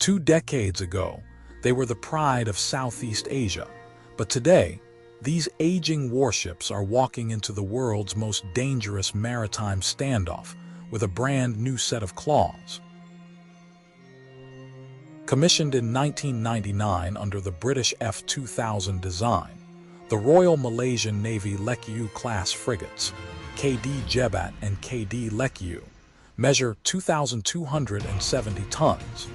2 decades ago, they were the pride of Southeast Asia, but today, these aging warships are walking into the world's most dangerous maritime standoff with a brand new set of claws. Commissioned in 1999 under the British F-2000 design, the Royal Malaysian Navy Lekiu-Class frigates, KD Jebat and KD Lekiu, measure 2,270 tons.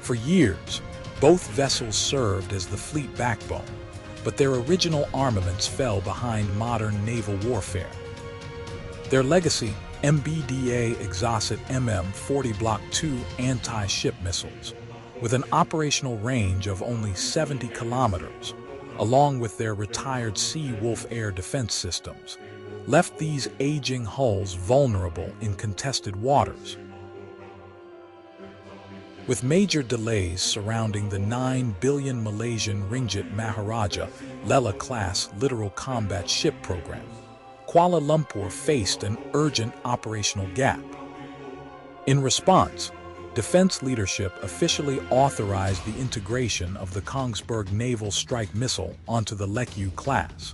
For years, both vessels served as the fleet backbone, but their original armaments fell behind modern naval warfare. Their legacy, MBDA Exocet MM-40 Block II anti-ship missiles, with an operational range of only 70 kilometers, along with their retired Sea Wolf air defense systems, left these aging hulls vulnerable in contested waters. With major delays surrounding the 9 billion Malaysian ringgit Maharaja Lekiu-Class littoral combat ship program, Kuala Lumpur faced an urgent operational gap. In response, defense leadership officially authorized the integration of the Kongsberg Naval Strike Missile onto the Lekiu-Class.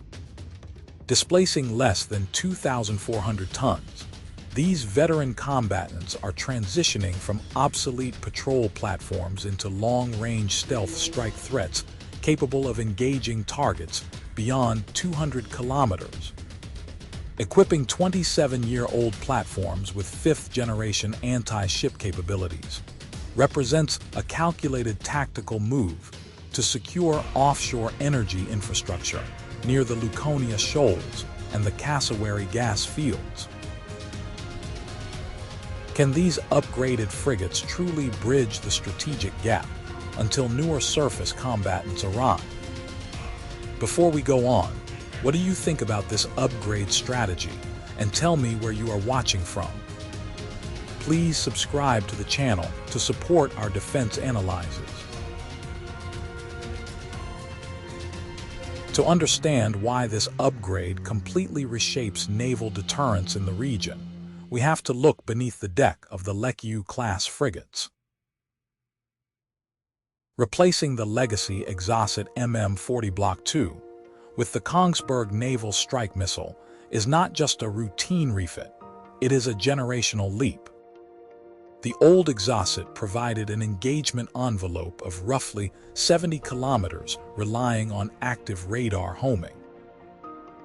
Displacing less than 2,400 tons, these veteran combatants are transitioning from obsolete patrol platforms into long-range stealth strike threats capable of engaging targets beyond 200 kilometers. Equipping 27-year-old platforms with 5th-generation anti-ship capabilities represents a calculated tactical move to secure offshore energy infrastructure near the Luconia Shoals and the Cassowary gas fields. Can these upgraded frigates truly bridge the strategic gap until newer surface combatants arrive? Before we go on, what do you think about this upgrade strategy? And tell me where you are watching from. Please subscribe to the channel to support our defense analyses. To understand why this upgrade completely reshapes naval deterrence in the region, we have to look beneath the deck of the Lekiu-Class frigates. Replacing the legacy Exocet MM-40 Block II with the Kongsberg Naval Strike Missile is not just a routine refit, it is a generational leap. The old Exocet provided an engagement envelope of roughly 70 kilometers, relying on active radar homing.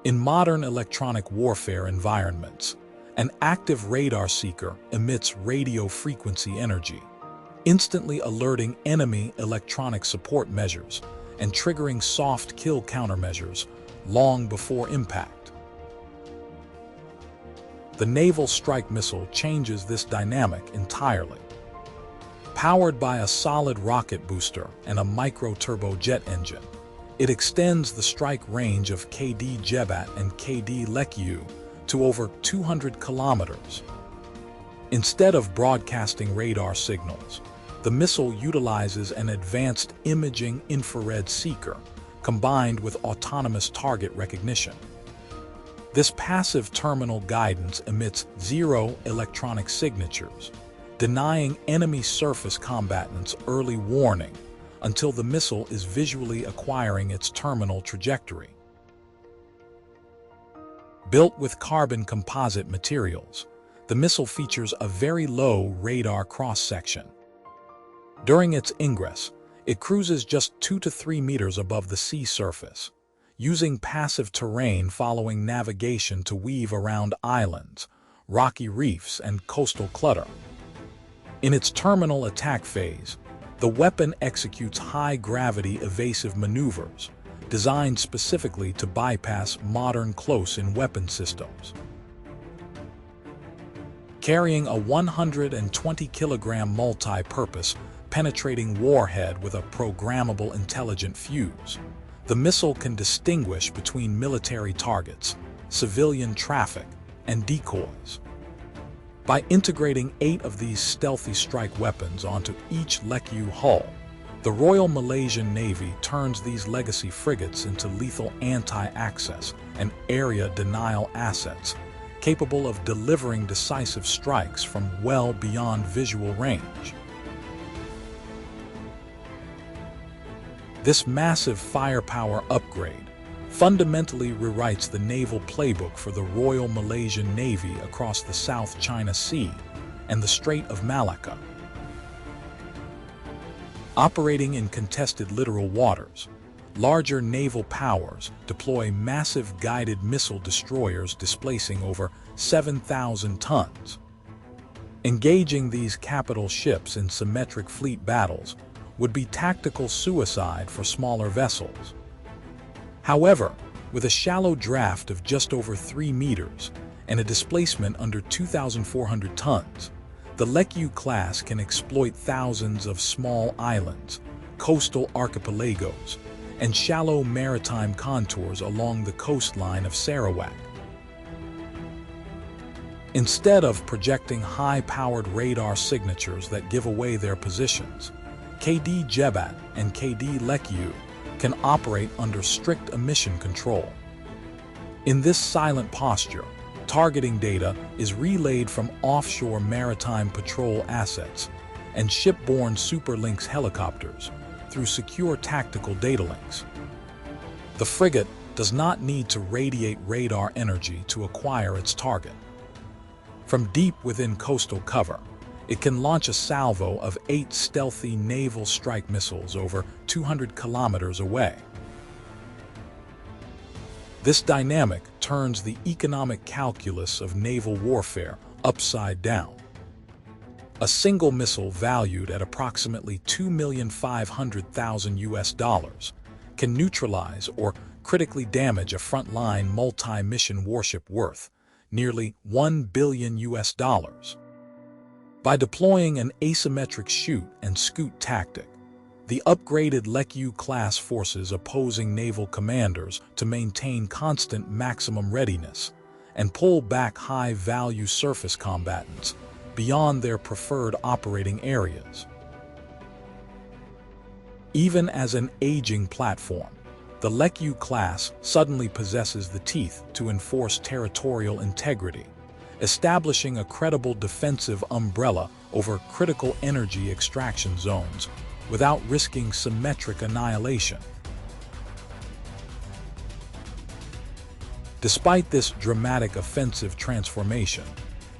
In modern electronic warfare environments, an active radar seeker emits radio frequency energy, instantly alerting enemy electronic support measures and triggering soft kill countermeasures long before impact. The Naval Strike Missile changes this dynamic entirely. Powered by a solid rocket booster and a micro-turbojet engine, it extends the strike range of KD Jebat and KD Lekiu to over 200 kilometers. Instead of broadcasting radar signals, the missile utilizes an advanced imaging infrared seeker combined with autonomous target recognition. This passive terminal guidance emits 0 electronic signatures, denying enemy surface combatants early warning until the missile is visually acquiring its terminal trajectory. Built with carbon composite materials, the missile features a very low radar cross-section. During its ingress, it cruises just 2 to 3 meters above the sea surface, using passive terrain following navigation to weave around islands, rocky reefs, and coastal clutter. In its terminal attack phase, the weapon executes high-gravity evasive maneuvers, designed specifically to bypass modern close-in weapon systems. Carrying a 120-kilogram multi-purpose penetrating warhead with a programmable intelligent fuse, the missile can distinguish between military targets, civilian traffic, and decoys. By integrating 8 of these stealthy strike weapons onto each Lekiu hull, the Royal Malaysian Navy turns these legacy frigates into lethal anti-access and area denial assets, capable of delivering decisive strikes from well beyond visual range. This massive firepower upgrade fundamentally rewrites the naval playbook for the Royal Malaysian Navy across the South China Sea and the Strait of Malacca. Operating in contested littoral waters, larger naval powers deploy massive guided missile destroyers displacing over 7,000 tons. Engaging these capital ships in symmetric fleet battles would be tactical suicide for smaller vessels. However, with a shallow draft of just over 3 meters and a displacement under 2,400 tons, the Lekiu-Class can exploit thousands of small islands, coastal archipelagos, and shallow maritime contours along the coastline of Sarawak. Instead of projecting high-powered radar signatures that give away their positions, KD Jebat and KD Lekiu can operate under strict emission control. In this silent posture, targeting data is relayed from offshore maritime patrol assets and shipborne Superlynx helicopters through secure tactical data links. The frigate does not need to radiate radar energy to acquire its target. From deep within coastal cover, it can launch a salvo of 8 stealthy naval strike missiles over 200 kilometers away. This dynamic turns the economic calculus of naval warfare upside down. A single missile valued at approximately $2,500,000 US can neutralize or critically damage a frontline multi-mission warship worth nearly $1 billion US. By deploying an asymmetric shoot and scoot tactic, the upgraded Lekiu-Class forces opposing naval commanders to maintain constant maximum readiness and pull back high-value surface combatants beyond their preferred operating areas. Even as an aging platform, the Lekiu-Class suddenly possesses the teeth to enforce territorial integrity, establishing a credible defensive umbrella over critical energy extraction zones without risking symmetric annihilation. Despite this dramatic offensive transformation,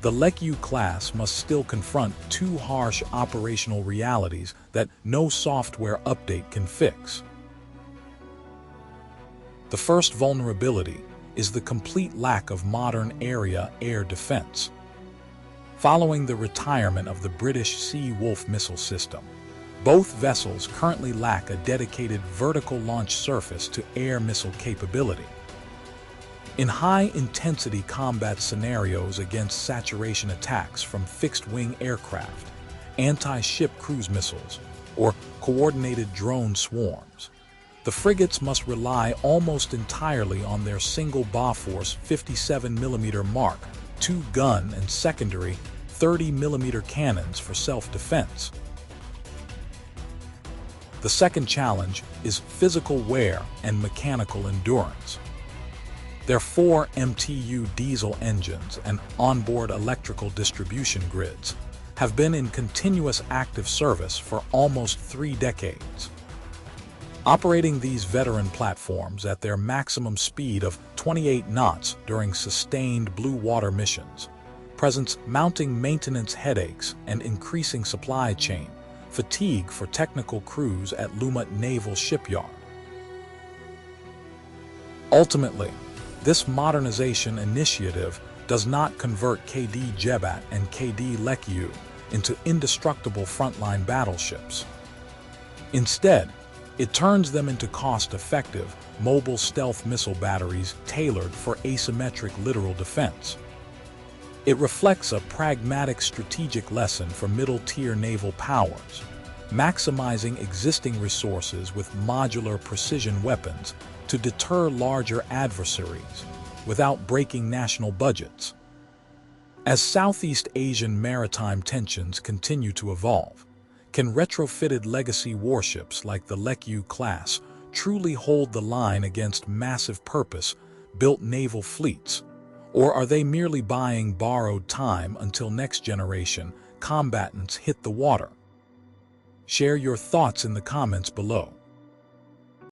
the Lekiu-Class must still confront 2 harsh operational realities that no software update can fix. The first vulnerability is the complete lack of modern area air defense. Following the retirement of the British Sea Wolf missile system, both vessels currently lack a dedicated vertical launch surface to air missile capability. In high-intensity combat scenarios against saturation attacks from fixed-wing aircraft, anti-ship cruise missiles, or coordinated drone swarms, the frigates must rely almost entirely on their single Bofors 57mm Mark II gun and secondary 30mm cannons for self-defense. The second challenge is physical wear and mechanical endurance. Their 4 MTU diesel engines and onboard electrical distribution grids have been in continuous active service for almost 3 decades. Operating these veteran platforms at their maximum speed of 28 knots during sustained blue water missions presents mounting maintenance headaches and increasing supply chain fatigue for technical crews at Lumut Naval Shipyard. Ultimately, this modernization initiative does not convert KD Jebat and KD Lekiu into indestructible frontline battleships. Instead, it turns them into cost-effective, mobile stealth missile batteries tailored for asymmetric littoral defense. It reflects a pragmatic strategic lesson for middle-tier naval powers, maximizing existing resources with modular precision weapons to deter larger adversaries without breaking national budgets. As Southeast Asian maritime tensions continue to evolve, can retrofitted legacy warships like the Lekiu-Class truly hold the line against massive purpose-built naval fleets, or are they merely buying borrowed time until next-generation combatants hit the water? Share your thoughts in the comments below.